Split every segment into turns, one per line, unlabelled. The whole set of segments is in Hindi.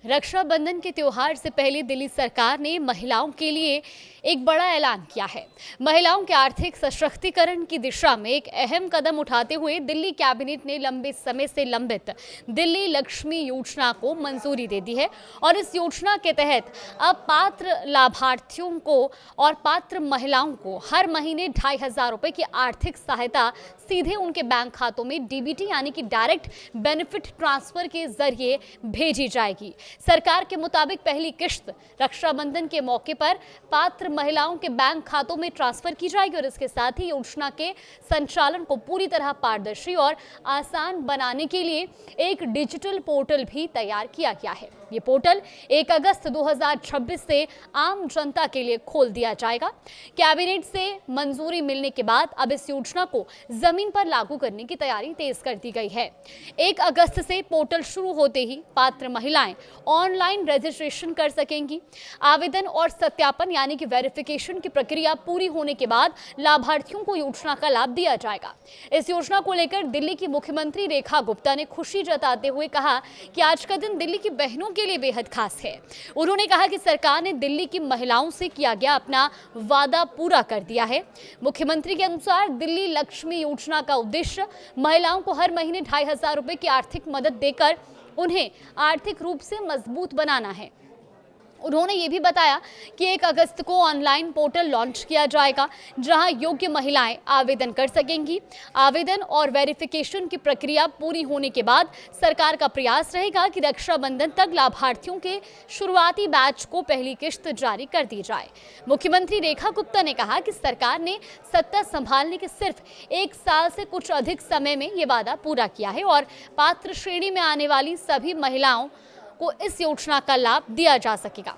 रक्षाबंधन के त्योहार से पहले दिल्ली सरकार ने महिलाओं के लिए एक बड़ा ऐलान किया है। महिलाओं के आर्थिक सशक्तिकरण की दिशा में एक अहम कदम उठाते हुए दिल्ली कैबिनेट ने लंबे समय से लंबित दिल्ली लक्ष्मी योजना को मंजूरी दे दी है और इस योजना के तहत अब पात्र लाभार्थियों को और पात्र महिलाओं को हर महीने 2500 रुपए की आर्थिक सहायता सीधे उनके बैंक खातों में डीबीटी यानी कि डायरेक्ट बेनिफिट ट्रांसफर के जरिए भेजी जाएगी। सरकार के मुताबिक पहली किश्त रक्षाबंधन के मौके पर पात्र महिलाओं के बैंक खातों में ट्रांसफर की जाएगी और इसके साथ ही योजना के संचालन को पूरी तरह पारदर्शी और आसान बनाने के लिए एक डिजिटल पोर्टल भी तैयार किया गया है। ये पोर्टल 1 अगस्त 2026 से आम जनता के लिए खोल दिया जाएगा। कैबिनेट से मंजूरी मिलने के बाद अब इस योजना को जमीन पर लागू करने की तैयारी तेज कर दी गई है। 1 अगस्त से पोर्टल शुरू होते ही पात्र महिलाएं ऑनलाइन रजिस्ट्रेशन कर सकेंगी। आवेदन और सत्यापन यानी कि वेरिफिकेशन की प्रक्रिया पूरी होने के बाद लाभार्थियों को योजना का लाभ दिया जाएगा। इस योजना को लेकर दिल्ली की मुख्यमंत्री रेखा गुप्ता ने खुशी जताते हुए कहा कि आज का दिन दिल्ली की बहनों के लिए बेहद खास है। उन्होंने कहा कि सरकार ने दिल्ली की महिलाओं से किया गया अपना वादा पूरा कर दिया है। मुख्यमंत्री के अनुसार दिल्ली लक्ष्मी योजना का उद्देश्य महिलाओं को हर महीने 2500 रुपए की आर्थिक मदद देकर उन्हें आर्थिक रूप से मजबूत बनाना है। उन्होंने ये भी बताया कि 1 अगस्त को ऑनलाइन पोर्टल लॉन्च किया जाएगा जहां योग्य महिलाएं आवेदन कर सकेंगी। आवेदन और वेरिफिकेशन की प्रक्रिया पूरी होने के बाद सरकार का प्रयास रहेगा कि रक्षाबंधन तक लाभार्थियों के शुरुआती बैच को पहली किश्त जारी कर दी जाए। मुख्यमंत्री रेखा गुप्ता ने कहा कि सरकार ने सत्ता संभालने के सिर्फ 1 साल से कुछ अधिक समय में ये वादा पूरा किया है और पात्र श्रेणी में आने वाली सभी महिलाओं को इस योजना का लाभ दिया जा सकेगा।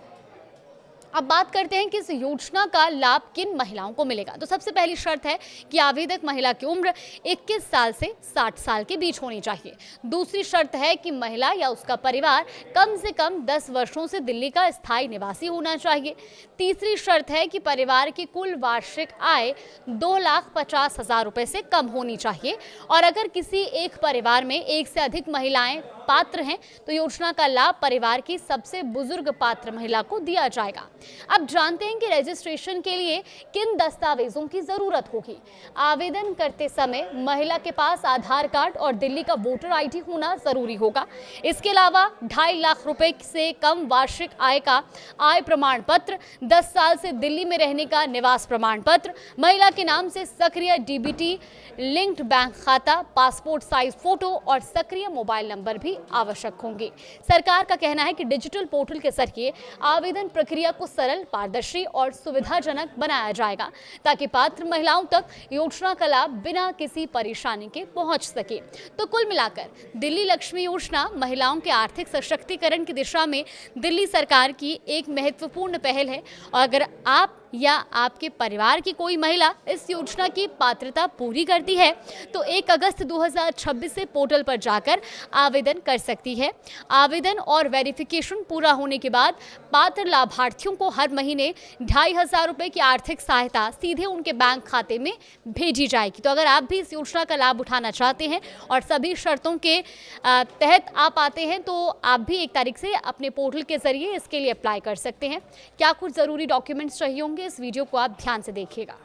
अब बात करते हैं कि इस योजना का लाभ किन महिलाओं को मिलेगा। तो सबसे पहली शर्त है कि आवेदक महिला की उम्र 21 साल से 60 साल के बीच होनी चाहिए। दूसरी शर्त है कि महिला या उसका परिवार कम से कम 10 वर्षों से दिल्ली का स्थायी निवासी होना चाहिए। तीसरी शर्त है कि परिवार की कुल वार्षिक आय 2,50,000 रुपए से कम होनी चाहिए और अगर किसी एक परिवार में एक से अधिक महिलाएं पात्र हैं तो योजना का लाभ परिवार की सबसे बुजुर्ग पात्र महिला को दिया जाएगा। अब जानते हैं कि रजिस्ट्रेशन के लिए किन दस्तावेजों की जरूरत होगी। आवेदन करते समय महिला के पास आधार कार्ड और दिल्ली का वोटर आईडी होना जरूरी होगा। इसके अलावा 2.5 लाख रुपए से कम वार्षिक आय का आय प्रमाण पत्र, 10 साल से दिल्ली में रहने का निवास प्रमाण पत्र, महिला के नाम से सक्रिय डीबीटी लिंक्ड बैंक खाता, पासपोर्ट साइज फोटो और सक्रिय मोबाइल नंबर भी आवश्यक होंगे। सरकार का कहना है कि डिजिटल पोर्टल के जरिए आवेदन प्रक्रिया को सरल, पारदर्शी और सुविधाजनक बनाया जाएगा ताकि पात्र महिलाओं तक योजना का लाभ बिना किसी परेशानी के पहुंच सके। तो कुल मिलाकर दिल्ली लक्ष्मी योजना महिलाओं के आर्थिक सशक्तिकरण की दिशा में दिल्ली सरकार की एक महत्वपूर्ण पहल है और अगर आप या आपके परिवार की कोई महिला इस योजना की पात्रता पूरी करती है तो 1 अगस्त 2026 से पोर्टल पर जाकर आवेदन कर सकती है। आवेदन और वेरिफिकेशन पूरा होने के बाद पात्र लाभार्थियों को हर महीने 2500 रुपए की आर्थिक सहायता सीधे उनके बैंक खाते में भेजी जाएगी। तो अगर आप भी इस योजना का लाभ उठाना चाहते हैं और सभी शर्तों के तहत आप आते हैं तो आप भी 1 तारीख से अपने पोर्टल के जरिए इसके लिए अप्लाई कर सकते हैं। क्या कुछ ज़रूरी डॉक्यूमेंट्स चाहिए होंगे, इस वीडियो को आप ध्यान से देखिएगा।